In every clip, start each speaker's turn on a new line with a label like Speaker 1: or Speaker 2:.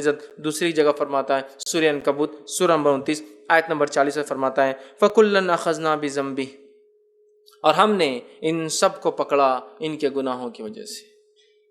Speaker 1: العزت دوسری جگہ فرماتا ہے سورہ عنکبوت سورہ نمبر 29 آیت نمبر 40 میں فرماتا ہے فَكُلًّا أَخَذْنَا بِذَنبِهِ، اور ہم نے ان سب کو پکڑا ان کے گناہوں کی وجہ سے۔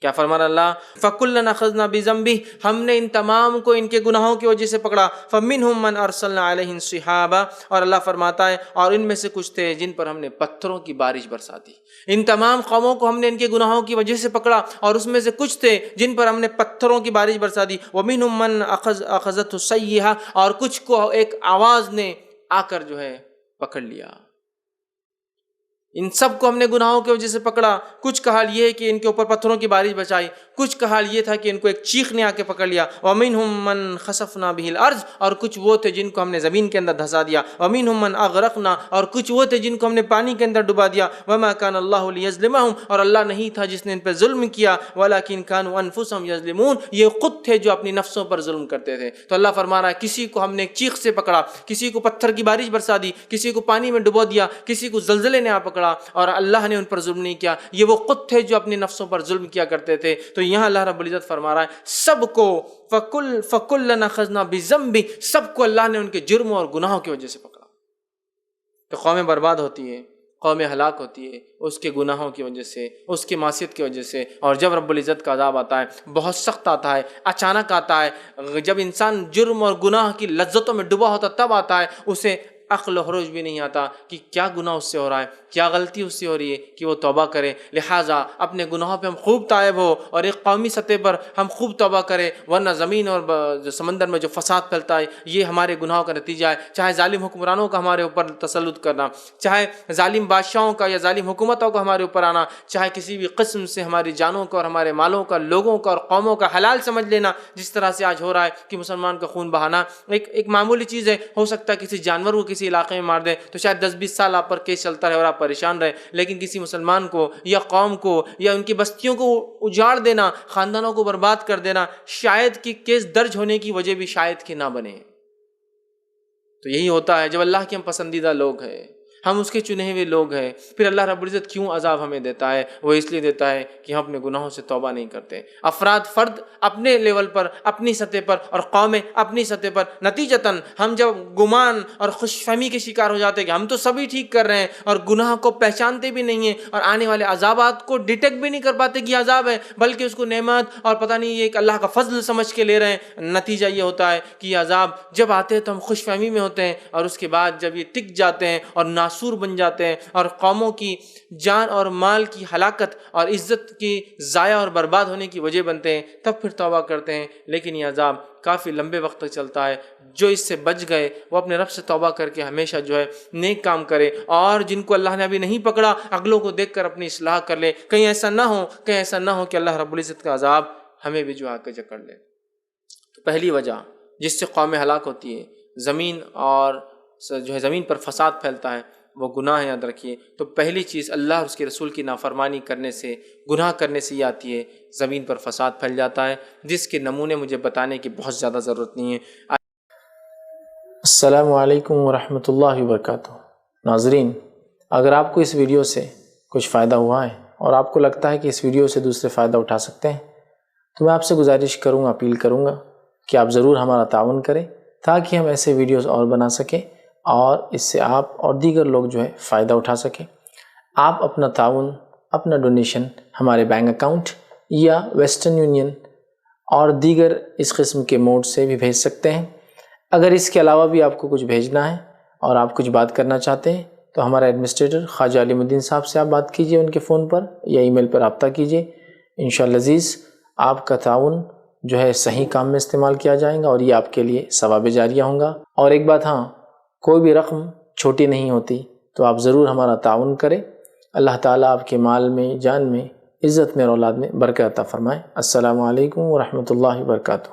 Speaker 1: کیا فرمانا اللہ؟ فَكُلًّا أَخَذْنَا بِذَنبِهِ، ہم نے ان تمام کو ان کے گناہوں کی وجہ سے پکڑا۔ فَمِنْهُمْ مَنْ أَرْسَلْنَا عَلَيْهِمْ سِحَابًا، اور اللہ فرماتا ہے اور ان میں سے کچھ تھے جن پر ہم نے پتھروں کی بارش برسا دی۔ ان تمام قوموں کو ہم نے ان کے گناہوں کی وجہ سے پکڑا، اور اس میں سے کچھ تھے جن پر ہم نے پتھروں کی بارش برسا دی۔ وَمِنْهُمْ مَنْ أَخَذَتْهُ الصَّيْحَةُ، اور کچھ کو ایک آواز نے آ کر پکڑ لیا۔ ان سب کو ہم نے گناہوں کی وجہ سے پکڑا۔ کچھ کا حال یہ ہے کہ ان کے اوپر پتھروں کی بارش بچائی، کچھ کا حال یہ تھا کہ ان کو ایک چیخ نے آ کے پکڑ لیا۔ وَمِنْهُمْ مَنْ خَسَفْنَا بِهِ الْأَرْضَ، اور کچھ وہ تھے جن کو ہم نے زمین کے اندر دھسا دیا۔ وَمِنْهُمْ مَنْ أَغْرَقْنَا، اور کچھ وہ تھے جن کو ہم نے پانی کے اندر ڈبا دیا۔ وَمَا كَانَ اللَّهُ لِيَظْلِمَهُمْ، اور اللہ نہیں تھا جس نے ان پہ ظلم کیا، وَلَكِنْ كَانُوا أَنفُسَهُمْ يَظْلِمُونَ، یہ خود تھے جو اپنی نفسوں پر ظلم کرتے تھے۔ تو اللہ فرما رہا ہے کسی کو ہم نے ایک چیخ سے پکڑا، کسی کو پتھر کی بارش برسا دی، کسی کو پانی میں ڈبو دیا، کسی کو زلزلے نے آ پکڑا، اور اللہ نے ان پر ظلم نہیں کیا۔ یہ وہ خود تھے جو اپنی نفسوں پر ظلم کیا کرتے تھے۔ تو یہاں اللہ رب العزت فرما رہا ہے سب کو فَكُلًّا أَخَذْنَا بِذَنبِهِ، سب کو اللہ نے ان کے جرموں اور گناہوں کی وجہ سے پکڑا۔ تو قومیں برباد ہوتی ہیں، قومیں ہلاک ہوتی ہے اس کے گناہوں کی وجہ سے، اس کی معصیت کی وجہ سے۔ اور جب رب العزت کا عذاب آتا ہے بہت سخت آتا ہے، اچانک آتا ہے، جب انسان جرم اور گناہ کی لذتوں میں ڈوبا ہوتا تب آتا ہے، اسے عقل و ہوش بھی نہیں آتا کہ کیا گناہ اس سے ہو رہا ہے، کیا غلطی اس سے ہو رہی ہے کہ وہ توبہ کرے۔ لہٰذا اپنے گناہوں پہ ہم خوب تائب ہو، اور ایک قومی سطح پر ہم خوب توبہ کریں، ورنہ زمین اور سمندر میں جو فساد پھیلتا ہے یہ ہمارے گناہوں کا نتیجہ ہے۔ چاہے ظالم حکمرانوں کا ہمارے اوپر تسلط کرنا، چاہے ظالم بادشاہوں کا یا ظالم حکومتوں کا ہمارے اوپر آنا، چاہے کسی بھی قسم سے ہماری جانوں کا اور ہمارے مالوں کا، لوگوں کا اور قوموں کا حلال سمجھ لینا، جس طرح سے آج ہو رہا ہے کہ مسلمان کا خون بہانا ایک معمولی چیز ہے۔ ہو سکتا ہے کسی جانور کو کسی علاقے میں مار دیں تو شاید 10-20 سال آپ پر کیس چلتا رہے اور آپ پریشان رہے، لیکن کسی مسلمان کو یا قوم کو یا ان کی بستیوں کو اجاڑ دینا، خاندانوں کو برباد کر دینا، شاید کہ کیس درج ہونے کی وجہ بھی شاید کہ نہ بنے۔ تو یہی ہوتا ہے جب اللہ کے ہم پسندیدہ لوگ ہیں، ہم اس کے چنے ہوئے لوگ ہیں، پھر اللہ رب العزت کیوں عذاب ہمیں دیتا ہے؟ وہ اس لیے دیتا ہے کہ ہم اپنے گناہوں سے توبہ نہیں کرتے۔ فرد اپنے لیول پر، اپنی سطح پر، اور قومیں اپنی سطح پر، نتیجتاً ہم جب گمان اور خوش فہمی کے شکار ہو جاتے ہیں کہ ہم تو سبھی ٹھیک کر رہے ہیں اور گناہ کو پہچانتے بھی نہیں ہیں، اور آنے والے عذابات کو ڈیٹیکٹ بھی نہیں کر پاتے کہ عذاب ہے، بلکہ اس کو نعمت اور پتہ نہیں یہ ایک اللہ کا فضل سمجھ کے لے رہے ہیں۔ نتیجہ یہ ہوتا ہے کہ یہ عذاب جب آتے ہیں تو ہم خوش فہمی میں ہوتے ہیں، اور اس کے بعد جب یہ ٹک جاتے ہیں اور ناسور بن جاتے ہیں اور قوموں کی جان اور مال کی ہلاکت اور عزت کی ضائع اور برباد ہونے کی وجہ بنتے ہیں، تب پھر توبہ کرتے ہیں۔ لیکن یہ عذاب کافی لمبے وقت تک چلتا ہے۔ جو اس سے بچ گئے وہ اپنے رب سے توبہ کر کے ہمیشہ نیک کام کرے، اور جن کو اللہ نے ابھی نہیں پکڑا اگلوں کو دیکھ کر اپنی اصلاح کر لے، کہیں ایسا نہ ہو کہ اللہ رب العزت کا عذاب ہمیں بھی آ کے جکڑ لے۔ تو پہلی وجہ جس سے قوم ہلاک ہوتی ہے، زمین اور زمین پر فساد پھیلتا ہے، وہ گناہ یاد رکھیے۔ تو پہلی چیز اللہ اور اس کے رسول کی نافرمانی کرنے سے، گناہ کرنے سے یہ آتی ہے، زمین پر فساد پھیل جاتا ہے، جس کے نمونے مجھے بتانے کی بہت زیادہ ضرورت نہیں ہے۔
Speaker 2: السلام علیکم ورحمۃ اللہ وبرکاتہ۔ ناظرین، اگر آپ کو اس ویڈیو سے کچھ فائدہ ہوا ہے اور آپ کو لگتا ہے کہ اس ویڈیو سے دوسرے فائدہ اٹھا سکتے ہیں، تو میں آپ سے گزارش کروں گا، اپیل کروں گا کہ آپ ضرور ہمارا تعاون کریں تاکہ ہم ایسے ویڈیوز اور بنا سکیں اور اس سے آپ اور دیگر لوگ فائدہ اٹھا سکیں۔ آپ اپنا تعاون، اپنا ڈونیشن ہمارے بینک اکاؤنٹ یا ویسٹرن یونین اور دیگر اس قسم کے موڈ سے بھی بھیج سکتے ہیں۔ اگر اس کے علاوہ بھی آپ کو کچھ بھیجنا ہے اور آپ کچھ بات کرنا چاہتے ہیں تو ہمارے ایڈمنسٹریٹر خواجہ علیم الدین صاحب سے آپ بات کیجئے، ان کے فون پر یا ای میل پر رابطہ کیجئے۔ انشاءاللہ عزیز آپ کا تعاون صحیح کام میں استعمال کیا جائے گا اور یہ آپ کے لیے ثواب جاریہ ہوں گا۔ اور ایک بات، کوئی بھی رقم چھوٹی نہیں ہوتی، تو آپ ضرور ہمارا تعاون کریں۔ اللہ تعالیٰ آپ کے مال میں، جان میں، عزت میں اور اولاد میں برکت عطا فرمائے۔ السلام علیکم ورحمۃ اللہ وبرکاتہ۔